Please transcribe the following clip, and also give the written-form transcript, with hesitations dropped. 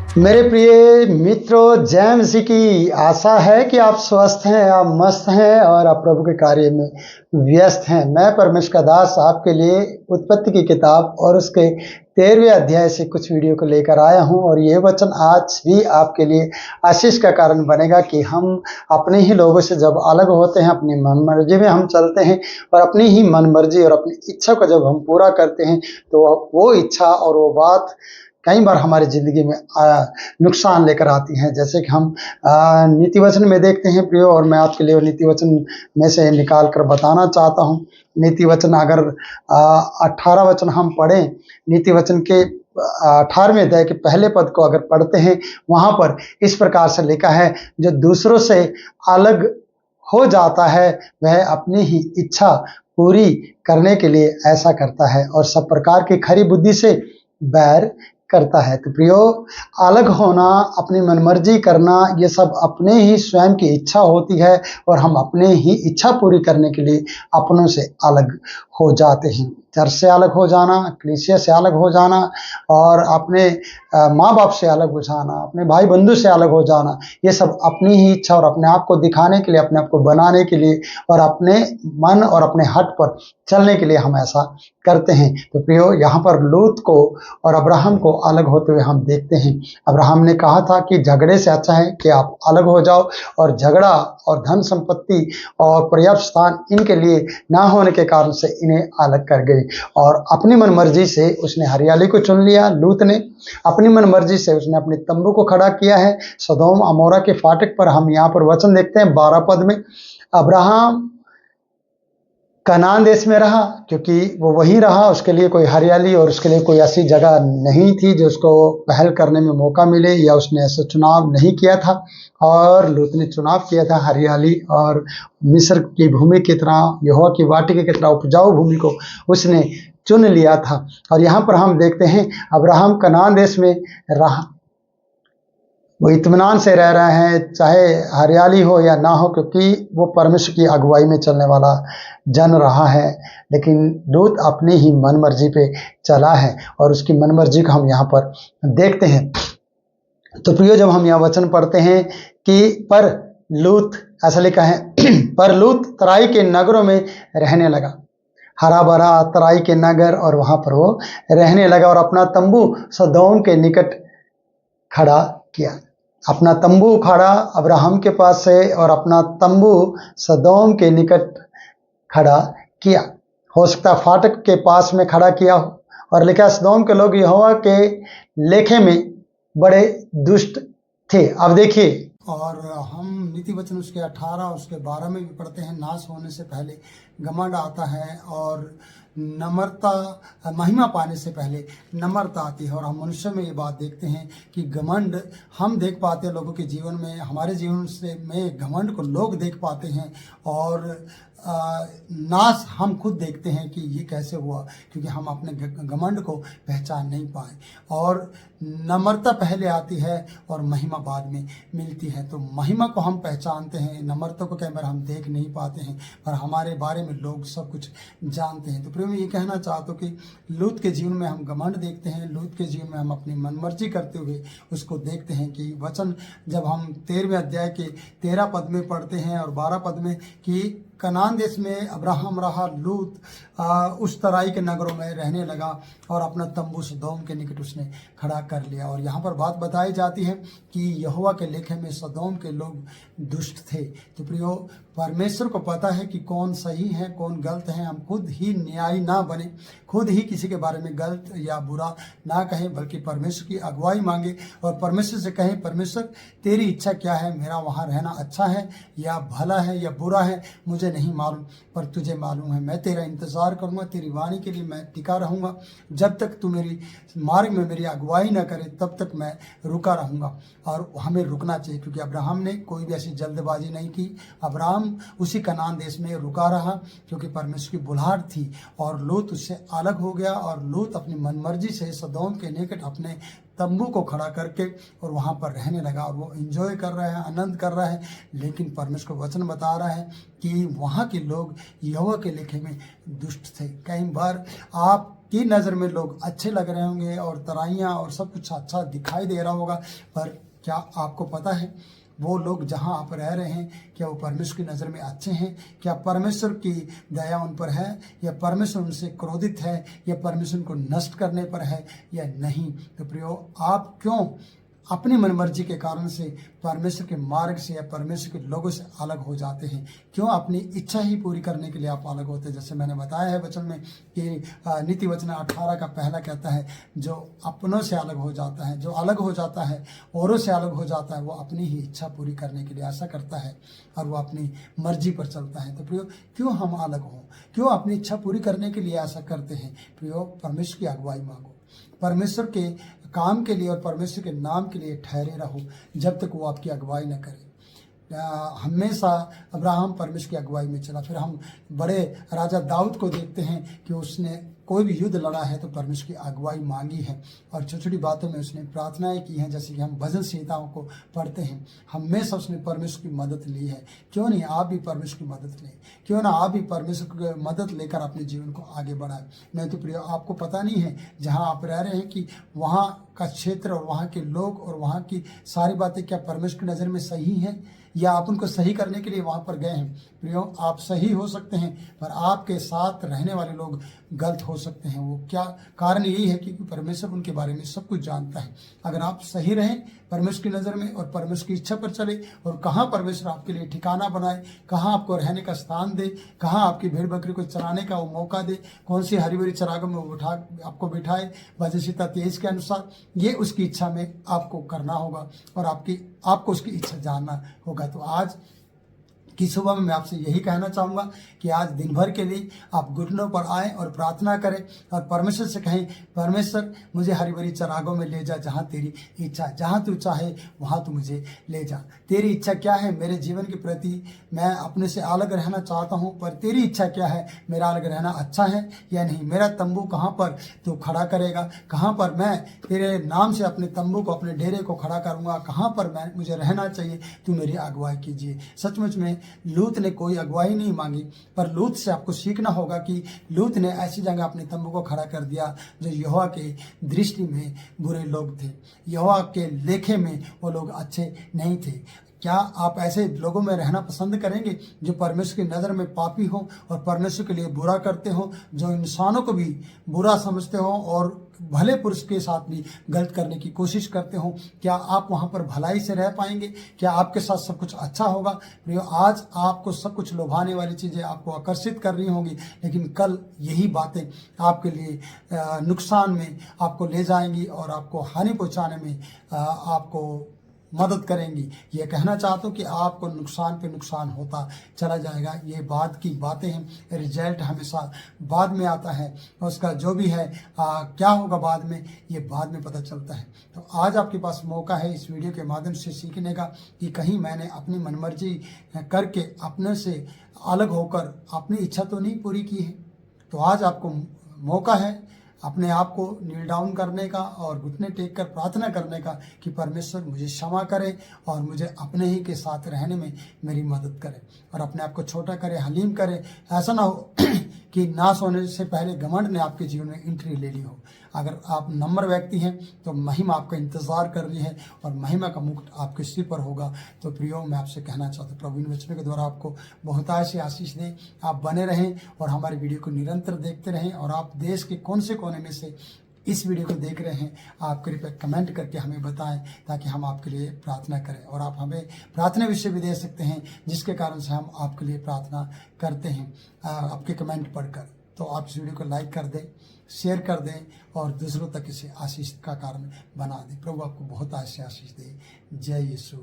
मेरे प्रिय मित्रों, जय मसीह की। आशा है कि आप स्वस्थ हैं, आप मस्त हैं और आप प्रभु के कार्य में व्यस्त हैं। मैं परमेश्वर का दास आपके लिए उत्पत्ति की किताब और उसके 13वें अध्याय से कुछ वीडियो को लेकर आया हूं, और ये वचन आज भी आपके लिए आशीष का कारण बनेगा कि हम अपने ही लोगों से जब अलग होते हैं, अपनी मन मर्जी में हम चलते हैं और अपनी ही मन मर्जी और अपनी इच्छा को जब हम पूरा करते हैं, तो वो इच्छा और वो बात कई बार हमारी ज़िंदगी में नुकसान लेकर आती हैं। जैसे कि हम नीति वचन में देखते हैं प्रियो, और मैं आपके लिए वो नीति वचन में से निकाल कर बताना चाहता हूँ। नीति वचन अगर 18 वचन हम पढ़ें, नीति वचन के 18वें अध्याय के पहले पद को अगर पढ़ते हैं, वहाँ पर इस प्रकार से लिखा है, जो दूसरों से अलग हो जाता है वह अपनी ही इच्छा पूरी करने के लिए ऐसा करता है और सब प्रकार की खरी बुद्धि से बैर करता है। तो प्रियो, अलग होना, अपनी मनमर्जी करना, ये सब अपने ही स्वयं की इच्छा होती है और हम अपने ही इच्छा पूरी करने के लिए अपनों से अलग हो जाते हैं। चर्च से अलग हो जाना, कलीसिया से अलग हो जाना और अपने माँ बाप से अलग हो जाना, अपने भाई बंधु से अलग हो जाना, ये सब अपनी ही इच्छा और अपने आप को दिखाने के लिए, अपने आप को बनाने के लिए और अपने मन और अपने हट पर चलने के लिए हम ऐसा करते हैं। तो प्रियो, यहाँ पर लूत को और अब्राहम को अलग होते हुए हम देखते हैं। अब्राहम ने कहा था कि झगड़े से अच्छा है कि आप अलग हो जाओ, और झगड़ा और धन संपत्ति और पर्याप्त स्थान इनके लिए ना होने के कारण से इन्हें अलग कर गई, और अपनी मन मर्जी से उसने हरियाली को चुन लिया। लूत ने अपनी मन मर्जी से उसने अपने तंबू को खड़ा किया है सदोम अमोरा के फाटक पर। हम यहाँ पर वचन देखते हैं 12 पद में, अब्राहम कनान देश में रहा, क्योंकि वो वहीं रहा, उसके लिए कोई हरियाली और उसके लिए कोई ऐसी जगह नहीं थी जो उसको पहल करने में मौका मिले, या उसने ऐसा चुनाव नहीं किया था। और लूत ने चुनाव किया था हरियाली और मिस्र की भूमि की तरह, यहोवा की वाटिका की तरह उपजाऊ भूमि को उसने चुन लिया था। और यहाँ पर हम देखते हैं अब्राहम कनान देश में रहा, वो इत्मीनान से रह रहे हैं, चाहे हरियाली हो या ना हो, क्योंकि वो परमेश्वर की अगुवाई में चलने वाला जन रहा है। लेकिन लूत अपनी ही मन मर्जी पे चला है और उसकी मन मर्जी को हम यहाँ पर देखते हैं। तो प्रियो, जब हम यहाँ वचन पढ़ते हैं कि पर लूत, ऐसा लिखा है पर लूत तराई के नगरों में रहने लगा, हरा भरा तराई के नगर, और वहाँ पर वो रहने लगा और अपना तंबू सदोम के निकट खड़ा किया। अपना तंबू खड़ा अब्राहम के पास से और अपना तंबू सदोम के निकट खड़ा किया। हो सकता फाटक के पास में खड़ा किया हो, और लिखा सदोम के लोग यहोवा के लेखे में बड़े दुष्ट थे। अब देखिए, और हम नीति वचन उसके 18 उसके 12 में भी पढ़ते हैं, नाश होने से पहले घमंड आता है और नम्रता, महिमा पाने से पहले नम्रता आती है। और हम मनुष्य में ये बात देखते हैं कि घमंड हम देख पाते हैं लोगों के जीवन में, हमारे जीवन से में घमंड को लोग देख पाते हैं, और नाश हम खुद देखते हैं कि ये कैसे हुआ, क्योंकि हम अपने घमंड को पहचान नहीं पाए। और नम्रता पहले आती है और महिमा बाद में मिलती है। तो महिमा को हम पहचानते हैं, नम्रता को कई बार हम देख नहीं पाते हैं, पर हमारे बारे में लोग सब कुछ जानते हैं। तो प्रिय, मैं ये कहना चाहता हूँ कि लूत के जीवन में हम घमंड देखते हैं, लूत के जीवन में हम अपनी मनमर्जी करते हुए उसको देखते हैं। कि वचन जब हम 13वें अध्याय के 13 पद में पढ़ते हैं और 12 पद में कि कनान देश में अब्राहम रहा, लूत उस तराई के नगरों में रहने लगा और अपना तंबू सदोम के निकट उसने खड़ा कर लिया। और यहाँ पर बात बताई जाती है कि यहोवा के लेखे में सदोम के लोग दुष्ट थे। तो प्रियो, परमेश्वर को पता है कि कौन सही है कौन गलत है। हम खुद ही न्यायी ना बने, खुद ही किसी के बारे में गलत या बुरा ना कहें, बल्कि परमेश्वर की अगुवाई मांगे और परमेश्वर से कहें, परमेश्वर तेरी इच्छा क्या है, मेरा वहाँ रहना अच्छा है या भला है या बुरा है, मुझे नहीं मालूम, पर तुझे मालूम है। मैं तेरा इंतज़ार करूँगा, तेरी वाणी के लिए मैं टिका रहूँगा। जब तक तू मेरी मार्ग में मेरी अगुवाई ना करे तब तक मैं रुका रहूँगा। और हमें रुकना चाहिए, क्योंकि अब्राहम ने कोई भी ऐसी जल्दबाजी नहीं की। अब्राहम उसी कनान देश में रुका रहा क्योंकि परमेश्वर की बुलाहट थी, और लूत उससे अलग हो गया और लूत अपनी मनमर्जी से सदोम के निकट अपने तंबू को खड़ा करके और वहाँ पर रहने लगा, और वो एंजॉय कर रहा है, आनंद कर रहा है। लेकिन परमेश्वर को वचन बता रहा है कि वहाँ के लोग यहोवा के लेखे में दुष्ट थे। कई बार आप की नज़र में लोग अच्छे लग रहे होंगे और तराइयाँ और सब कुछ अच्छा दिखाई दे रहा होगा, पर क्या आपको पता है वो लोग जहां आप रह रहे हैं क्या वो परमेश्वर की नज़र में अच्छे हैं? क्या परमेश्वर की दया उन पर है, या परमेश्वर उनसे क्रोधित है, या परमेश्वर उनको नष्ट करने पर है या नहीं? तो प्रियो, आप क्यों अपनी मनमर्जी के कारण से परमेश्वर के मार्ग से या परमेश्वर के लोगों से अलग हो जाते हैं? क्यों अपनी इच्छा ही पूरी करने के लिए आप अलग होते हैं? जैसे मैंने बताया है वचन में कि नीति वचन 18 का पहला कहता है, जो अपनों से अलग हो जाता है, जो अलग हो जाता है, औरों से अलग हो जाता है, वो अपनी ही इच्छा पूरी करने के लिए ऐसा करता है और वो अपनी मर्जी पर चलता है। तो प्रियो, क्यों हम अलग हों? क्यों अपनी इच्छा पूरी करने के लिए ऐसा करते हैं? प्रियो, परमेश्वर की अगुवाई मांगो, परमेश्वर के काम के लिए और परमेश्वर के नाम के लिए ठहरे रहो जब तक वो आपकी अगुवाई न करे। हमेशा अब्राहम परमेश्वर की अगुवाई में चला। फिर हम बड़े राजा दाऊद को देखते हैं कि उसने कोई भी युद्ध लड़ा है तो परमेश्वर की अगुवाई मांगी है और छोटी छोटी बातों में उसने प्रार्थनाएं की हैं। जैसे कि हम भजन संहिताओं को पढ़ते हैं, हमेशा उसने परमेश्वर की मदद ली है। क्यों नहीं आप भी परमेश्वर की मदद लें? क्यों ना आप भी परमेश्वर की मदद लेकर अपने जीवन को आगे बढ़ाएं? नहीं तो प्रिय, आपको पता नहीं है जहाँ आप रह रहे हैं कि वहाँ का क्षेत्र और वहाँ के लोग और वहाँ की सारी बातें क्या परमेश्वर की नज़र में सही हैं, या आप उनको सही करने के लिए वहाँ पर गए हैं? प्रियो, आप सही हो सकते हैं पर आपके साथ रहने वाले लोग गलत हो सकते हैं। वो क्या कारण यही है कि परमेश्वर उनके बारे में सब कुछ जानता है। अगर आप सही रहें परमेश्वर की नज़र में और परमेश्वर की इच्छा पर चले, और कहाँ परमेश्वर आपके लिए ठिकाना बनाए, कहाँ आपको रहने का स्थान दे, कहाँ आपकी भेड़ बकरी को चराने का वो मौका दे, कौन सी हरी भरी चरागों में वो आपको बिठाए भजन संहिता 23 के अनुसार, ये उसकी इच्छा में आपको करना होगा और आपको उसकी इच्छा जानना होगा। तो आज कि सुबह में मैं आपसे यही कहना चाहूँगा कि आज दिन भर के लिए आप घुटनों पर आएँ और प्रार्थना करें और परमेश्वर से कहें, परमेश्वर मुझे हरी भरी चरागों में ले जा, जहाँ तेरी इच्छा, जहाँ तू चाहे वहाँ तू मुझे ले जा। तेरी इच्छा क्या है मेरे जीवन के प्रति? मैं अपने से अलग रहना चाहता हूँ, पर तेरी इच्छा क्या है? मेरा अलग रहना अच्छा है या नहीं? मेरा तंबू कहाँ पर तू खड़ा करेगा? कहाँ पर मैं तेरे नाम से अपने तंबू को, अपने डेरे को खड़ा करूँगा? कहाँ पर मुझे रहना चाहिए? तू मेरी अगुवाई कीजिए। सचमुच में लूत ने कोई अगुवाई नहीं मांगी, पर लूत से आपको सीखना होगा कि लूत ने ऐसी जगह अपने तंबू को खड़ा कर दिया जो यहोवा के दृष्टि में बुरे लोग थे, यहोवा के लेखे में वो लोग अच्छे नहीं थे। क्या आप ऐसे लोगों में रहना पसंद करेंगे जो परमेश्वर की नज़र में पापी हो और परमेश्वर के लिए बुरा करते हो, जो इंसानों को भी बुरा समझते हो और भले पुरुष के साथ भी गलत करने की कोशिश करते हो? क्या आप वहाँ पर भलाई से रह पाएंगे? क्या आपके साथ सब कुछ अच्छा होगा? प्रियो, आज आपको सब कुछ लुभाने वाली चीज़ें आपको आकर्षित कर रही होंगी, लेकिन कल यही बातें आपके लिए नुकसान में आपको ले जाएंगी और आपको हानि पहुँचाने में आपको मदद करेंगी। ये कहना चाहता हूँ कि आपको नुकसान पे नुकसान होता चला जाएगा। ये बाद की बातें हैं, रिजल्ट हमेशा बाद में आता है, उसका जो भी है क्या होगा बाद में, ये बाद में पता चलता है। तो आज आपके पास मौका है इस वीडियो के माध्यम से सीखने का कि कहीं मैंने अपनी मनमर्जी करके अपने से अलग होकर अपनी इच्छा तो नहीं पूरी की है। तो आज आपको मौका है अपने आप को नील डाउन करने का और घुटने टेक कर प्रार्थना करने का कि परमेश्वर मुझे क्षमा करे और मुझे अपने ही के साथ रहने में मेरी मदद करे और अपने आप को छोटा करे, हलीम करे। ऐसा ना हो कि नाश होने से पहले घमंड ने आपके जीवन में एंट्री ले ली हो। अगर आप नम्र व्यक्ति हैं तो महिमा आपका इंतज़ार कर रही है और महिमा का मुकुट आपके सिर पर होगा। तो प्रियो, मैं आपसे कहना चाहता हूँ प्रभु इन वचनों के द्वारा आपको बहुतायत से आशीष दें। आप बने रहें और हमारे वीडियो को निरंतर देखते रहें। और आप देश के कौन से कोने में से इस वीडियो को देख रहे हैं, आप कृपया कमेंट करके हमें बताएं ताकि हम आपके लिए प्रार्थना करें। और आप हमें प्रार्थना विषय भी दे सकते हैं जिसके कारण से हम आपके लिए प्रार्थना करते हैं आपके कमेंट पढ़कर। तो आप इस वीडियो को लाइक कर दें, शेयर कर दें और दूसरों तक इसे आशीष का कारण बना दें। प्रभु आपको बहुत आशीष दे। जय यीशु।